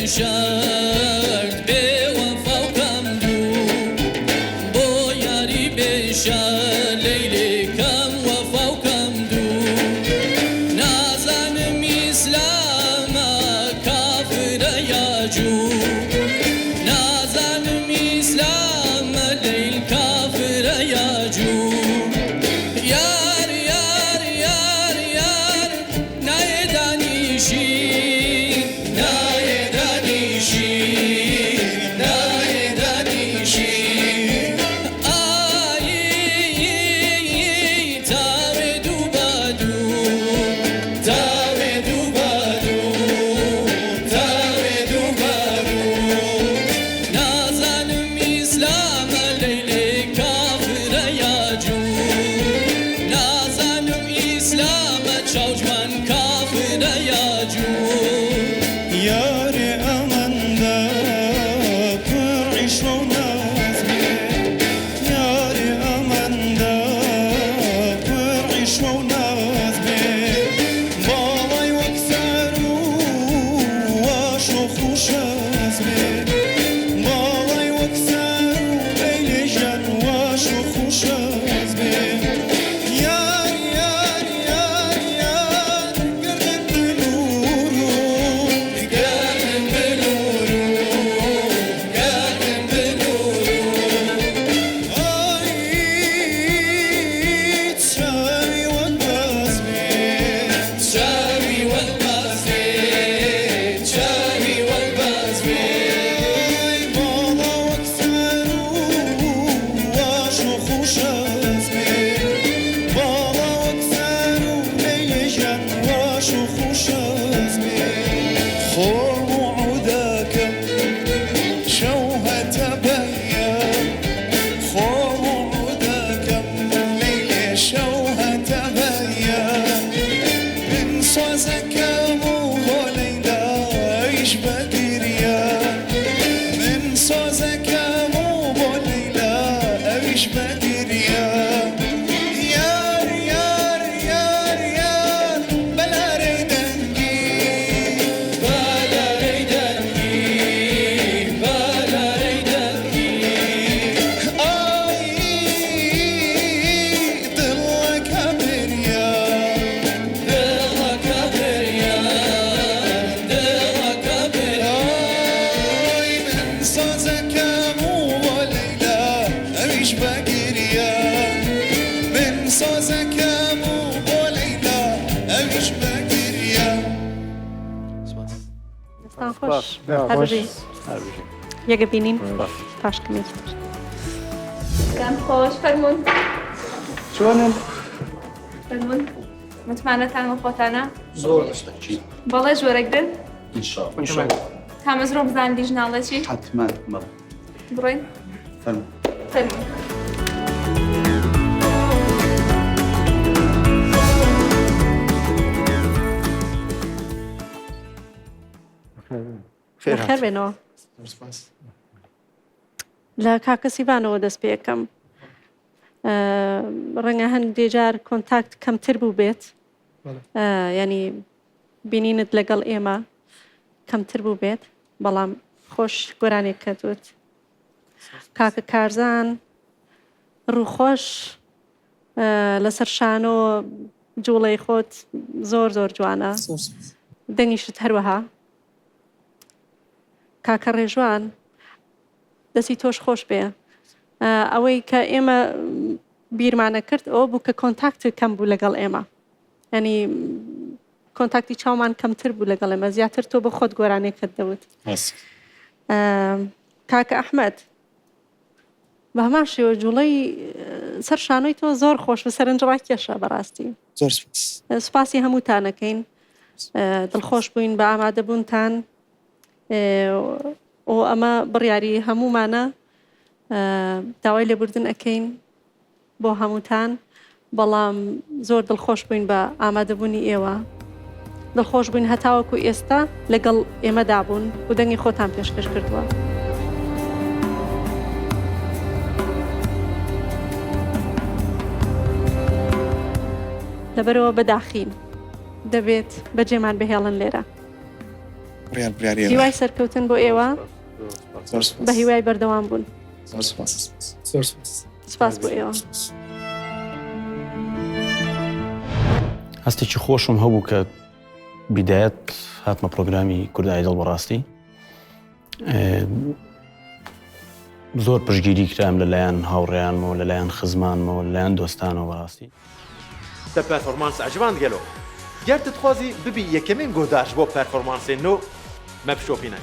بێشارد بێوەفا و کەم دوو بۆ یاری بێشار لەیلێ کەم وەفا و کەم دوو نازانم ئیسلامە کافرە یا جوو نازانم ئیسلامە لەیل کافرە یا جوو یار یار یار یار نایە دانیشین نایە دانیشین نایە دانیشین ئایی تاوێ دوو بە دوو تاوێ دوو بە دوو تاوێ دوو بە دوو نازانم ئیسلامە لەیلێ کافرە یا جوو نازانم ئیسلامە چاوجوان کافرە یا جوو یاری ئەمەندە پڕیش و نازێ یاری ئەمەندە پڕیش و نازێ باڵای وەک سەر و واش و خوشەز بێ باڵای وەک سەر و لەیلێ ژەن واش و خوشەز بێ یار یار یار یار گەردن بلورو گەردن بلورو گەردن بلورو ئای چاوی وەک باز بێ چاوی وەک باز بێ چاوی وەک باز بێ ئای باڵا وەک سەر و واش و خوشەز بێ باڵا وەک سەر و لەیلێ ژەن واش و خوشەز بێ خۆم و عودەکەم شەو هەتە بەیە خۆم و عودەکەم لەیلێ شەو هەتە بەیە من سۆزەکەم و بۆ لەیلایش بەگریە من سۆزەکەم و بۆ لەیلا ئەویش بەگریە یار یار یار یار بەلارەی دەنگی بالارەی دەنگی بالارەی دەنگی ئای دڵەکە بریە دڵەکە بریان دڵەکە بریان ئای من سۆزەکەم و بۆ لەیلا ئەویش بەگریە من سۆزەکەم و بۆ لەیلا ئەویش بەگریە دەستان خۆش هەربژی یەکە بینین پاشکمی كان خوش فرمون چۆنن فرمون متمانەتان و خۆتانە زۆر بەڵێ ژوەرەگرن ئینشاءالله کامەزرۆ بزان دیژناڵەکی حتما بەڵێ بڕۆین فەرموو فرمون خێر بێنەوە لە کاکە سیڤانەوە دەست پێ یەکەم ڕەنگە هەندێک جار کۆنتاکت کەمتر بوو بێت ینی بینینت لەگەڵ ئێمە کەمتر بوو بێت بەڵام خۆش گۆرانێک کردوت کاکە کارزان ڕووخۆش لەسەر شانۆ جوڵەی خۆت زۆر زۆر جوانە دەنگیشت هەروەها کاکە ڕێژوان دەستی تۆش خۆش بێ ئەوەی کە ئێمە بیرمانە کرد ئەوە بوو کە کۆنتاکت کەم بوو لەگەڵ ئێمە ینی کۆنتاکتی چاومان کەمتر بوو لەگەڵ ئێمە زیاتر تۆ بە خۆت گۆرانێک کردەوت کاکە ئەحمەد بە هەمان شێوە جوڵەی سەر شانۆی تۆ زۆر خۆش بە سەرنجڕای کێشە بەڕاستی زۆر سوپاسی هەمووتانەکەین دڵخۆش بووین بە ئامادەبوونتان و ئەمە بڕیاری هەمومانە داوای لێبوردن ئەەکەین بۆ هەمووتان بەڵام زۆر دڵخۆش بووین بە ئامادەبوونی ئێوە دڵخۆش بووین هەتاوەکو ئێستا لەگەڵ ئێمەدا بوون و دەنگی خۆتان پێشکەش کردووە لەبەرەوە بەداخین دەبێت بەجێمان بهێڵن لێرە بڕیار بڕیاری هیوای سەرکەوتن بۆ ئێوە زۆر بە هیوای بەردەوام بوون. زۆر سپاس. سپاس بۆ ئێوە. هەستێکی خۆشم هەبوو کە بیدایەت هاتمە پرۆگرامی کوردە ئایدڵ بەڕاستی زۆر پشتگیری کرام لەلایەن هاوڕێیانمەوە لەلایەن خزمانمەوە لەلایەن دۆستانەوە بەڕاستی دە پەرفۆرمانس عجبان گەلۆ گەر تتخوازی ببی یەکەمین گۆداش بۆ پەرفۆرمانسێن نۆ مەبشۆپینە